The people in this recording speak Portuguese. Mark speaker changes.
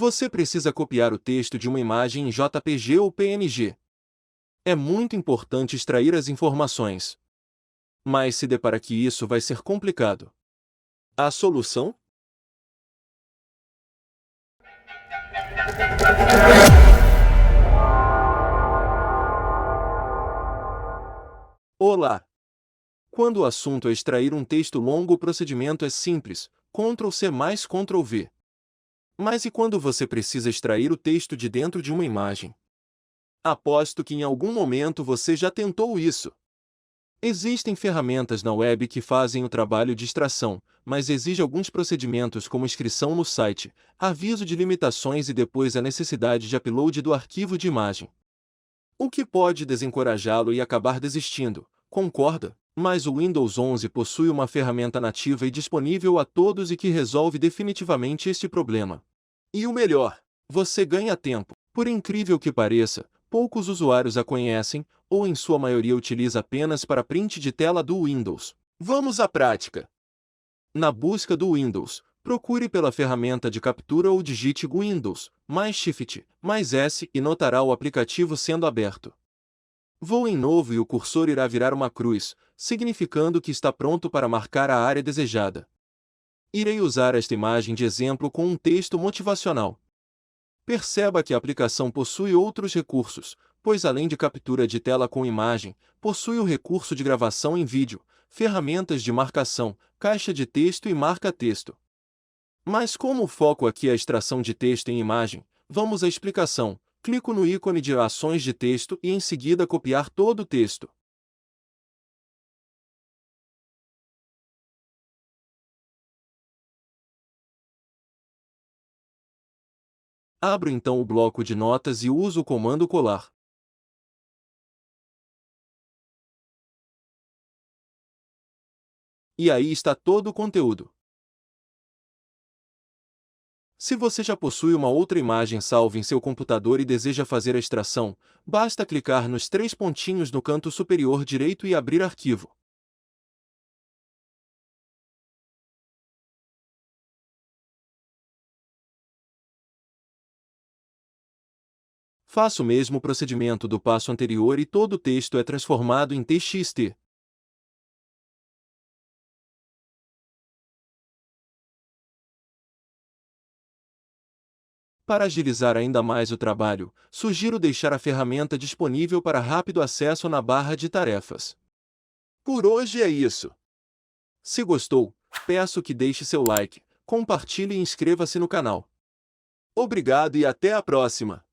Speaker 1: Você precisa copiar o texto de uma imagem em JPG ou PNG. É muito importante extrair as informações. Mas se depara que isso vai ser complicado. A solução? Olá! Quando o assunto é extrair um texto longo, o procedimento é simples: Ctrl+C mais Ctrl+V. Mas e quando você precisa extrair o texto de dentro de uma imagem? Aposto que em algum momento você já tentou isso. Existem ferramentas na web que fazem o trabalho de extração, mas exige alguns procedimentos como inscrição no site, aviso de limitações e depois a necessidade de upload do arquivo de imagem. O que pode desencorajá-lo e acabar desistindo, concorda? Mas o Windows 11 possui uma ferramenta nativa e disponível a todos e que resolve definitivamente este problema. E o melhor, você ganha tempo. Por incrível que pareça, poucos usuários a conhecem, ou em sua maioria utiliza apenas para print de tela do Windows. Vamos à prática. Na busca do Windows, procure pela ferramenta de captura ou digite Windows, mais Shift, mais S e notará o aplicativo sendo aberto. Vou em novo e o cursor irá virar uma cruz, significando que está pronto para marcar a área desejada. Irei usar esta imagem de exemplo com um texto motivacional. Perceba que a aplicação possui outros recursos, pois além de captura de tela com imagem, possui o recurso de gravação em vídeo, ferramentas de marcação, caixa de texto e marca-texto. Mas como o foco aqui é a extração de texto em imagem, vamos à explicação. Clico no ícone de ações de texto e em seguida copiar todo o texto. Abro então o bloco de notas e uso o comando colar. E aí está todo o conteúdo. Se você já possui uma outra imagem salva em seu computador e deseja fazer a extração, basta clicar nos três pontinhos no canto superior direito e abrir arquivo. Faça o mesmo procedimento do passo anterior e todo o texto é transformado em TXT. Para agilizar ainda mais o trabalho, sugiro deixar a ferramenta disponível para rápido acesso na barra de tarefas. Por hoje é isso. Se gostou, peço que deixe seu like, compartilhe e inscreva-se no canal. Obrigado e até a próxima!